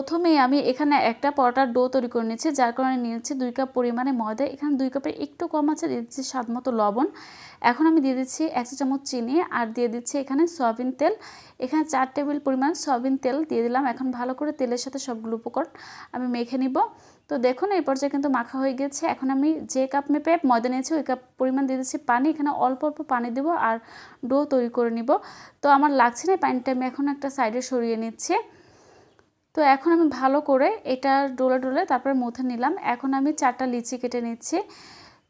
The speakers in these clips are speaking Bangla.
প্রথমেই আমি এখানে একটা পরোটার ডো তৈরি করে নিয়েছি, যার কারণে নিয়েছি 2 কাপ পরিমাণে ময়দা। এখানে 2 কাপের একটু কম আছে, দিয়ে দিচ্ছি স্বাদ মতো লবণ। এখন আমি দিয়ে দিচ্ছি 1 চা চামচ চিনি আর দিয়ে দিচ্ছি এখানে সয়াবিন তেল। এখানে 4 টেবিল পরিমাণ সয়াবিন তেল দিয়ে দিলাম। এখন ভালো করে তেলের সাথে সবগুলো উপকরণ আমি মেখে নিব। তো দেখুন এই পর্যায়ে কিন্তু মাখা হয়ে গেছে। এখন আমি যে কাপ মেপে ময়দা নিয়েছি ওই কাপ পরিমাণ দিয়ে দিচ্ছি পানি। এখানে অল্প অল্প পানি দেব আর ডো তৈরি করে নিব। তো আমার লাগছে না পানিটা, আমি এখন একটা সাইডে সরিয়ে নিচ্ছি। তো এখন আমি ভালো করে এটা ডোলে ডোলে তারপরে মুথে নিলাম। এখন আমি 4টা লিচি কেটে নিচ্ছি।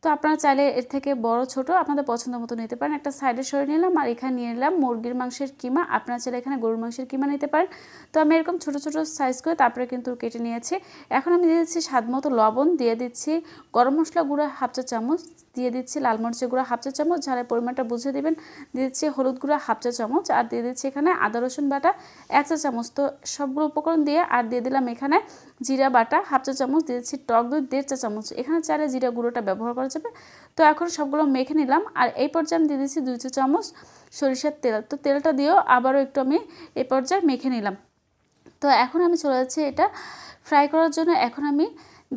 তো আপনারা চাইলে এর থেকে বড় ছোট আপনাদের পছন্দ মতো নিতে পারেন। একটা সাইডে সরিয়ে নিলাম আর এখানে নিয়ে নিলাম মুরগির মাংসের কিমা। আপনারা চাইলে এখানে গরুর মাংসের কিমা নিতে পারেন। তো আমি এরকম ছোট ছোট সাইজ করে তারপরে কিন্তু কেটে নিয়েছি। এখন আমি দিয়ে দিচ্ছি স্বাদ মতো লবণ, দিয়ে দিচ্ছি গরম মশলা গুঁড়া 1/2 চা চামচ, দিয়ে দিচ্ছি লাল মরিচের গুঁড়া 1/2 চা চামচ, ঝালের পরিমাণটা বুঝে দিবেন, দিয়ে দিচ্ছি হলুদ গুঁড়া 1/2 চা চামচ আর দিয়ে দিচ্ছি এখানে আদা রসুন বাটা 1 চা চামচ। তো সবগুলো উপকরণ দিয়ে আর দিয়ে দিলাম এখানে জিরা বাটা 1/2 চা চামচ, দিয়ে দিচ্ছি টক দই 1.5 চা চামচ। এখানে চাইলে জিরা গুঁড়োটা ব্যবহার করা যাবে। তো এখন সবগুলো মেখে নিলাম আর এই পর্যায়ে আমি দিয়ে দিচ্ছি 2 চা চামচ সরিষার তেল। তো তেলটা দিয়েও আবারও একটু আমি এই পর্যায়ে মেখে নিলাম। তো এখন আমি চলে যাচ্ছি এটা ফ্রাই করার জন্য। এখন আমি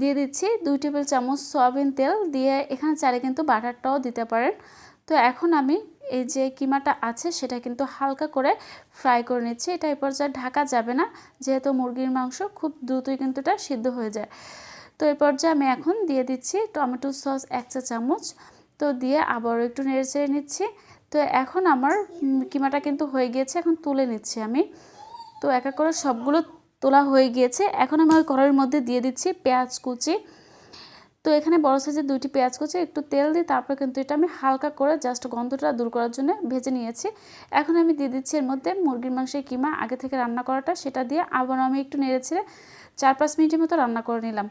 দিয়ে দিচ্ছি 2 টেবিল চামচ সয়াবিন তেল, দিয়ে এখানে চাইলে কিন্তু বাটারটাও দিতে পারেন। তো এখন আমি এই যে কিমাটা আছে সেটা কিন্তু হালকা করে ফ্রাই করে নিচ্ছি। এটা এই পর্যায়ে ঢাকা যাবে না, যেহেতু মুরগির মাংস খুব দ্রুতই কিন্তু এটা সিদ্ধ হয়ে যায়। তো এই পর্যায়ে আমি এখন দিয়ে দিচ্ছি টমেটো সস 1 চা চামচ। তো দিয়ে আবারও একটু নেড়ে চেড়ে নিচ্ছি। তো এখন আমার কিমাটা কিন্তু হয়ে গিয়েছে, এখন তুলে নিচ্ছি আমি। তো এক এক করে সবগুলো তোলা হয়ে গিয়েছে। এখন আমি ওই কড়াইয়ের মধ্যে দিয়ে দিচ্ছি পেঁয়াজ কুচি। তো এখানে বড় সাইজের 2টি পেঁয়াজ কুচি একটু তেল দিয়ে তারপর কিন্তু এটা আমি হালকা করে জাস্ট গন্ধটা দূর করার জন্য ভেজে নিয়েছি। এখন আমি দিয়ে দিচ্ছি এর মধ্যে মুরগির মাংসের কিমা আগে থেকে রান্না করাটা, সেটা দিয়ে আবার আমি একটু নেড়ে ছেড়ে 4-5 মিনিটের মতো রান্না করে নিলাম।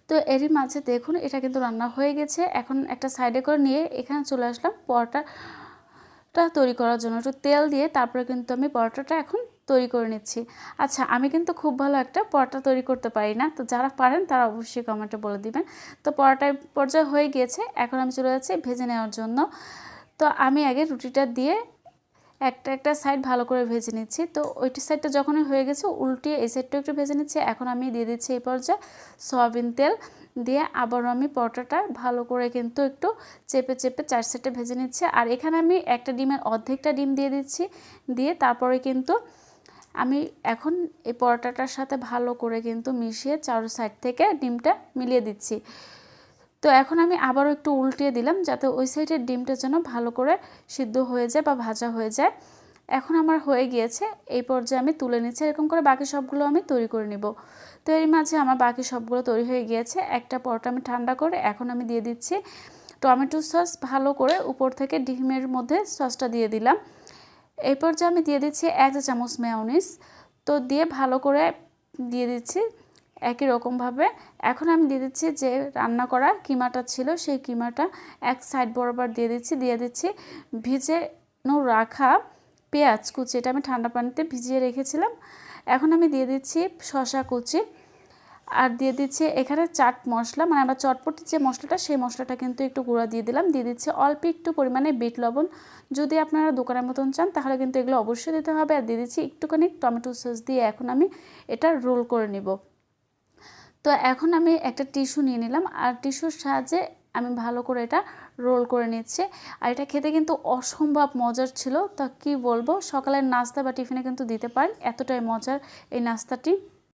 তো এরই মাঝে দেখুন এটা কিন্তু রান্না হয়ে গেছে। এখন একটা সাইডে করে নিয়ে এখানে চলে আসলাম পরোটাটা তৈরি করার জন্য। একটু তেল দিয়ে তারপরে কিন্তু আমি পরোটাটা এখন তৈরি করে নিচ্ছি। আচ্ছা, আমি কিন্তু খুব ভালো একটা পরোটা তৈরি করতে পারি না, তো যারা পারেন তারা অবশ্যই কমেন্টে বলে দিবেন। তো পরোটার পর্যায়ে হয়ে গিয়েছে, এখন আমি চলে যাচ্ছি ভেজে নেওয়ার জন্য। তো আমি আগে রুটিটা দিয়ে একটা একটা সাইড ভালো করে ভেজে নিচ্ছি। তো ওইটি সাইডটা যখনই হয়ে গেছে উল্টিয়ে এই সাইডটাও একটু ভেজে নিচ্ছি। এখন আমি দিয়ে দিচ্ছি এই পর্যায়ে সয়াবিন তেল, দিয়ে আবারও আমি পরোটাটা ভালো করে কিন্তু একটু চেপে চেপে 4 সাইডে ভেজে নিচ্ছি। আর এখানে আমি একটা ডিমের অর্ধেকটা ডিম দিয়ে দিচ্ছি, দিয়ে তারপরে কিন্তু আমি এখন এই পরোটাটার সাথে ভালো করে কিন্তু মিশিয়ে চারো সাইড থেকে ডিমটা মিলিয়ে দিচ্ছি। তো এখন আমি আবারও একটু উল্টিয়ে দিলাম যাতে ওই সাইডের ডিমটা যেন ভালো করে সিদ্ধ হয়ে যায় বা ভাজা হয়ে যায়। এখন আমার হয়ে গিয়েছে, এই পর্যায়ে আমি তুলে নিচ্ছি। এরকম করে বাকি সবগুলো আমি তৈরি করে নিব। তো এর মাঝে আমার বাকি সবগুলো তৈরি হয়ে গিয়েছে। একটা পরোটা আমি ঠান্ডা করে এখন আমি দিয়ে দিচ্ছি টমেটো সস। ভালো করে উপর থেকে ডিমের মধ্যে সসটা দিয়ে দিলাম। এই পর্যায়ে আমি দিয়ে দিচ্ছি 1 চা চামচ মেয়োনিজ। তো দিয়ে ভালো করে দিয়ে দিচ্ছি একই রকমভাবে। এখন আমি দিয়ে দিচ্ছি যে রান্না করা কিমাটা ছিল সেই কিমাটা এক সাইড বরাবর দিয়ে দিচ্ছি ভিজানো রাখা পেঁয়াজ কুচি, এটা আমি ঠান্ডা পানিতে ভিজিয়ে রেখেছিলাম। এখন আমি দিয়ে দিচ্ছি শসা কুচি আর দিয়ে দিচ্ছি এখানে চাট মশলা, মানে আমরা চটপটি যে মশলাটা সেই মশলাটা কিন্তু একটু গুঁড়া দিয়ে দিলাম। দিয়ে দিচ্ছি অল্প একটু পরিমাণে বিট লবণ, যদি আপনারা দোকানের মতন চান তাহলে কিন্তু এগুলো অবশ্যই দিতে হবে। আর দিয়ে দিচ্ছি একটুখানি টমেটো সস দিয়ে এখন আমি এটা রোল করে নিব। তো এখন আমি একটা টিস্যু নিয়ে নিলাম আর টিস্যুর সাহায্যে আমি ভালো করে এটা রোল করে নিচ্ছি। আর এটা খেতে কিন্তু অসম্ভব মজার ছিল, তা কি বলবো, সকালের নাস্তা বা টিফিনে কিন্তু দিতে পারেন, এতটাই মজার এই নাস্তাটি।